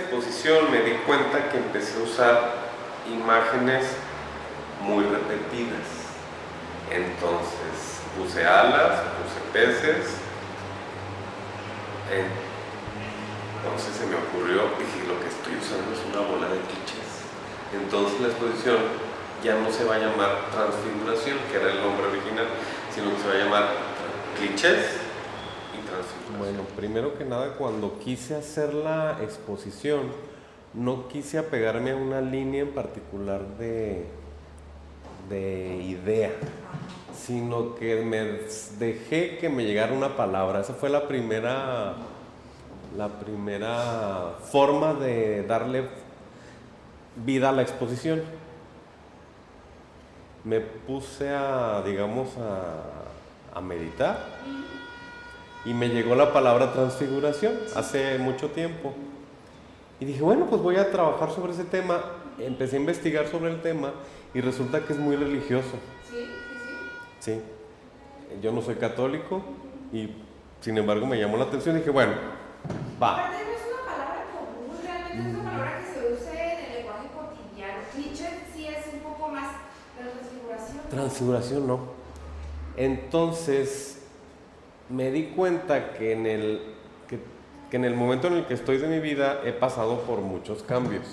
exposición me di cuenta que empecé a usar imágenes muy repetidas. Entonces puse alas, puse peces. Entonces se me ocurrió, dije, lo que estoy usando es una bola de clichés. Entonces la exposición ya no se va a llamar Transfiguración, que era el nombre original, sino que se va a llamar Clichés y Transfiguración. Bueno, primero que nada, cuando quise hacer la exposición, no quise apegarme a una línea en particular de idea, sino que me dejé que me llegara una palabra. Esa fue la primera forma de darle vida a la exposición. Me puse a meditar y me llegó la palabra transfiguración hace mucho tiempo. Y dije, bueno, pues voy a trabajar sobre ese tema. Empecé a investigar sobre el tema y resulta que es muy religioso. Sí. Yo no soy católico y sin embargo me llamó la atención y dije, bueno, va. Aparte no es una palabra común, realmente es una palabra que se usa en el lenguaje cotidiano. Cliché sí es un poco más de transfiguración. Transfiguración no. Entonces me di cuenta que en el momento en el que estoy de mi vida he pasado por muchos cambios,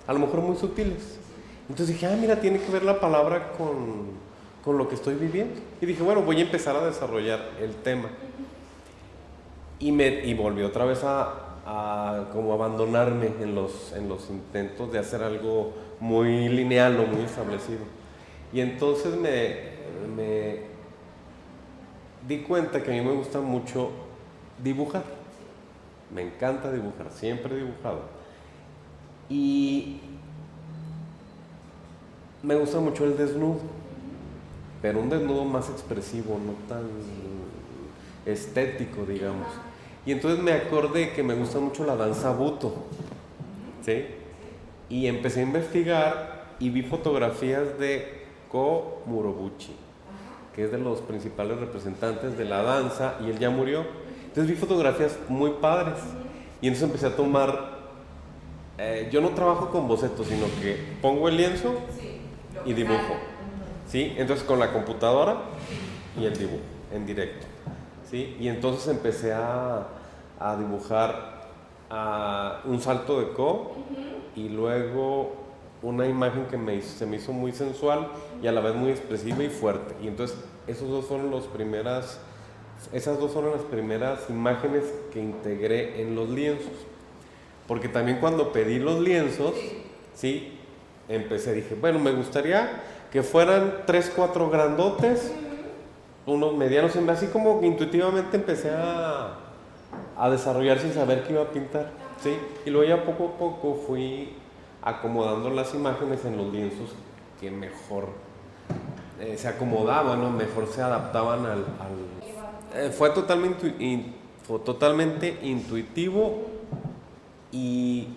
a lo mejor muy sutiles. Entonces dije, mira, tiene que ver la palabra con lo que estoy viviendo. Y dije, bueno, voy a empezar a desarrollar el tema. Y volví otra vez a como abandonarme en los intentos de hacer algo muy lineal o muy establecido. Y entonces me di cuenta que a mí me gusta mucho dibujar. Me encanta dibujar, siempre he dibujado. Y me gusta mucho el desnudo, pero un desnudo más expresivo, no tan estético, digamos. Y entonces me acordé que me gusta mucho la danza Buto, ¿sí? Y empecé a investigar y vi fotografías de Ko Murobuchi, que es de los principales representantes de la danza, y él ya murió. Entonces vi fotografías muy padres y entonces empecé a tomar, yo no trabajo con bocetos, sino que pongo el lienzo y dibujo, ¿sí? Entonces con la computadora y el dibujo en directo, ¿sí? Y entonces empecé a dibujar un salto de Ko y luego una imagen que se me hizo muy sensual y a la vez muy expresiva y fuerte. Y entonces esas dos fueron las primeras imágenes que integré en los lienzos. Porque también cuando pedí los lienzos, ¿sí? Dije, bueno, me gustaría que fueran 3, 4 grandotes, unos medianos, así como que intuitivamente empecé a desarrollar sin saber qué iba a pintar, ¿sí? Y luego ya poco a poco fui acomodando las imágenes en los lienzos que mejor se acomodaban, ¿no? Mejor se adaptaban fue totalmente intuitivo y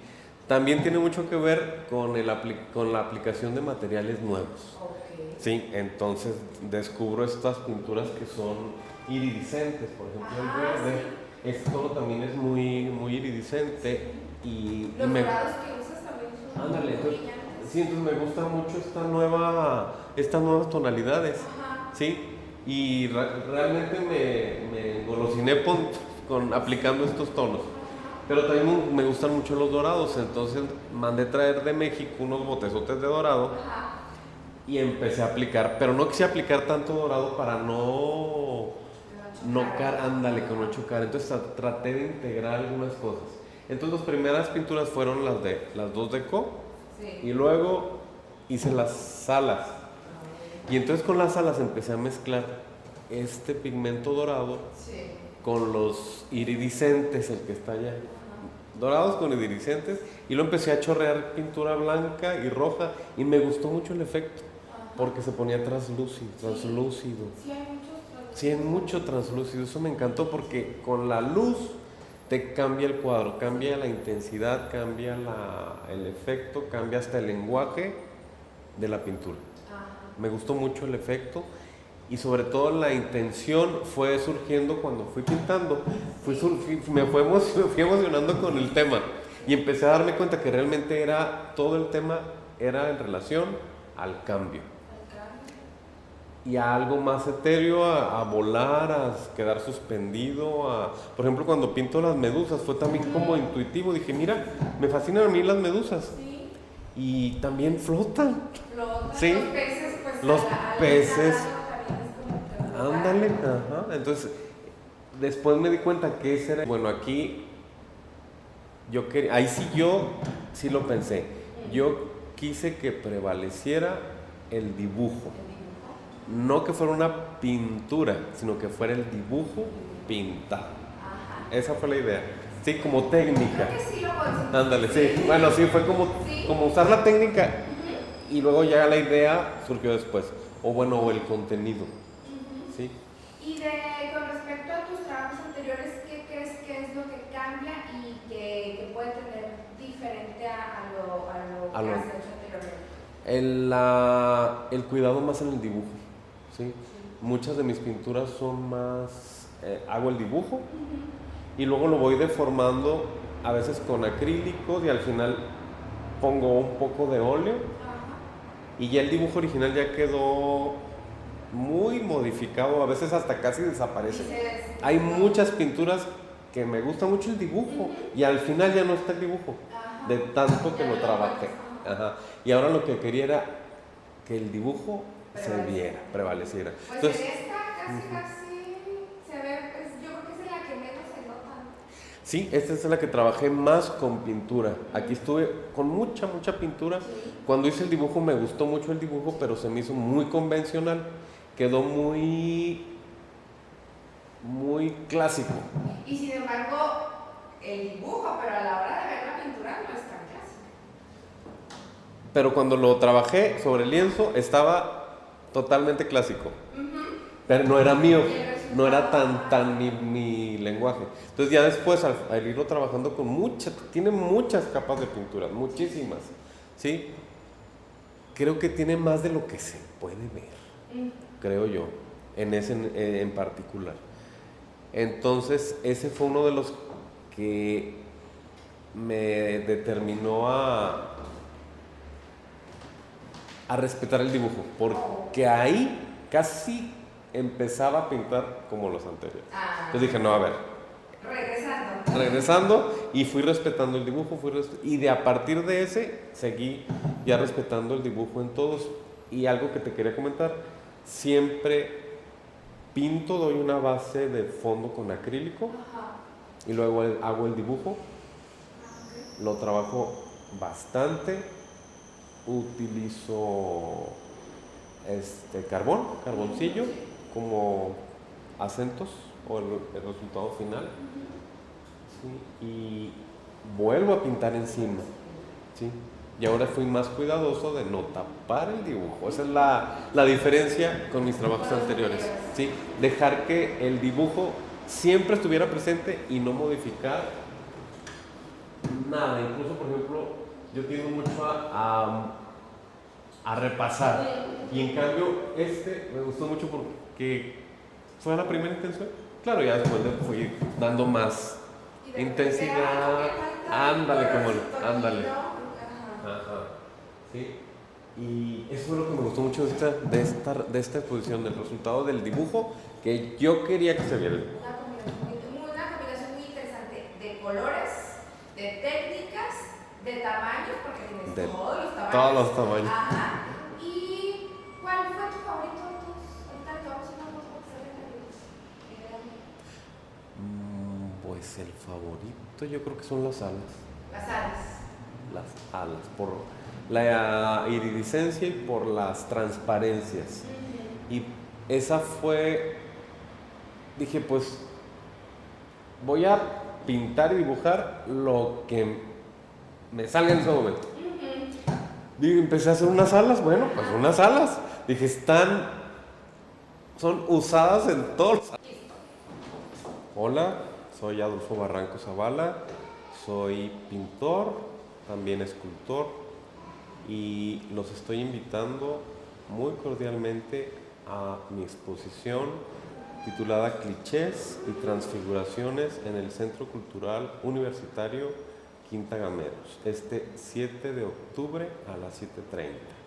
también tiene mucho que ver con la aplicación de materiales nuevos. Sí, entonces descubro estas pinturas que son iridiscentes, por ejemplo el verde, este tono también es muy, muy iridiscente y los dorados que usas también son ándale, entonces me gustan mucho estas nuevas tonalidades, ¿sí? Y realmente me engolosiné aplicando estos tonos. Pero también me gustan mucho los dorados, entonces mandé traer de México unos botezotes de dorado y empecé a aplicar, pero no quise aplicar tanto dorado para no chocar. Entonces traté de integrar algunas cosas. Entonces las primeras pinturas fueron las dos de Ko, y luego hice las alas. Y entonces con las alas empecé a mezclar este pigmento dorado con los iridiscentes, el que está allá. Dorados con iridiscentes, y lo empecé a chorrear pintura blanca y roja y me gustó mucho el efecto porque se ponía translúcido. Sí, hay mucho translúcido, eso me encantó porque con la luz te cambia el cuadro, cambia la intensidad, cambia el efecto, cambia hasta el lenguaje de la pintura. Me gustó mucho el efecto. Y sobre todo la intención fue surgiendo cuando fui pintando, me fui emocionando con el tema. Y empecé a darme cuenta que realmente era, todo el tema era en relación al cambio. Y a algo más etéreo, a volar, a quedar suspendido. Por ejemplo, cuando pinto las medusas fue también como intuitivo. Dije, mira, me fascinan a mí las medusas. Sí. Y también flotan. Sí. Los peces, pues. Los peces. Como ándale, ajá. Entonces, después me di cuenta que ese era. Bueno, aquí yo quería, ahí yo sí lo pensé. Yo quise que prevaleciera el dibujo. No que fuera una pintura, sino que fuera el dibujo pintado. Ajá. Esa fue la idea. Sí, como técnica. Creo que sí lo ándale, sí. Bueno, sí, fue como usar la técnica y luego ya la idea surgió después. O bueno, o el contenido. Sí. Y con respecto a tus trabajos anteriores, ¿qué crees que es lo que cambia y que puede tener diferente a lo que has hecho anteriormente? El cuidado más en el dibujo. ¿sí? Muchas de mis pinturas son más, hago el dibujo y luego lo voy deformando a veces con acrílicos y al final pongo un poco de óleo y ya el dibujo original ya quedó muy modificado, a veces hasta casi desaparece. Hay muchas pinturas que me gusta mucho el dibujo y al final ya no está el dibujo de tanto que lo trabajé. Y ahora lo que quería era que el dibujo se viera, prevaleciera. Pues entonces, en esta casi se ve, pues, yo creo que es la que menos se nota. Sí, esta es la que trabajé más con pintura. Aquí estuve con mucha pintura. Cuando hice el dibujo me gustó mucho el dibujo, pero se me hizo muy convencional. Quedó muy clásico. Y sin embargo, el dibujo, pero a la hora de ver la pintura no es tan clásico. Pero cuando lo trabajé sobre el lienzo estaba totalmente clásico, pero no era mío, no era tan mi lenguaje. Entonces ya después al irlo trabajando con tiene muchas capas de pintura, muchísimas, ¿sí? Creo que tiene más de lo que se puede ver, creo yo, en particular. Entonces ese fue uno de los que me determinó a respetar el dibujo, porque ahí casi empezaba a pintar como los anteriores. Entonces dije, no, a ver. Regresando y fui respetando el dibujo, y de a partir de ese seguí ya respetando el dibujo en todos. Y algo que te quería comentar, siempre pinto, doy una base de fondo con acrílico y luego hago el dibujo, lo trabajo bastante. Utilizo carboncillo como acentos o el resultado final, ¿sí? Y vuelvo a pintar encima, ¿sí? Y ahora fui más cuidadoso de no tapar el dibujo. Esa es la diferencia con mis trabajos anteriores, ¿sí? Dejar que el dibujo siempre estuviera presente y no modificar nada. Incluso, por ejemplo, yo tiendo mucho a repasar. Y en cambio, me gustó mucho porque fue la primera intención. Claro, ya después le fui dando más intensidad. Ándale. Sí. Y eso fue lo que me gustó mucho de esta exposición, del resultado del dibujo que yo quería que se viera. Una combinación muy interesante de colores, de técnicas, de tamaños, porque tienes todos los tamaños. Todos los tamaños. ¿Y cuál fue tu favorito de tus? Ahorita te vamos a una foto que se ve. Pues el favorito yo creo que son las alas. Las alas, por la iridiscencia y por las transparencias. Y esa fue, dije, pues voy a pintar y dibujar lo que me salga en ese momento. Dije, empecé a hacer unas alas, pues unas alas. Dije, son usadas en todos los... Hola, soy Adolfo Barranco Zavala, soy pintor, también escultor, y los estoy invitando muy cordialmente a mi exposición titulada Clichés y Transfiguraciones en el Centro Cultural Universitario Quinta Gameros, este 7 de octubre a las 7:30.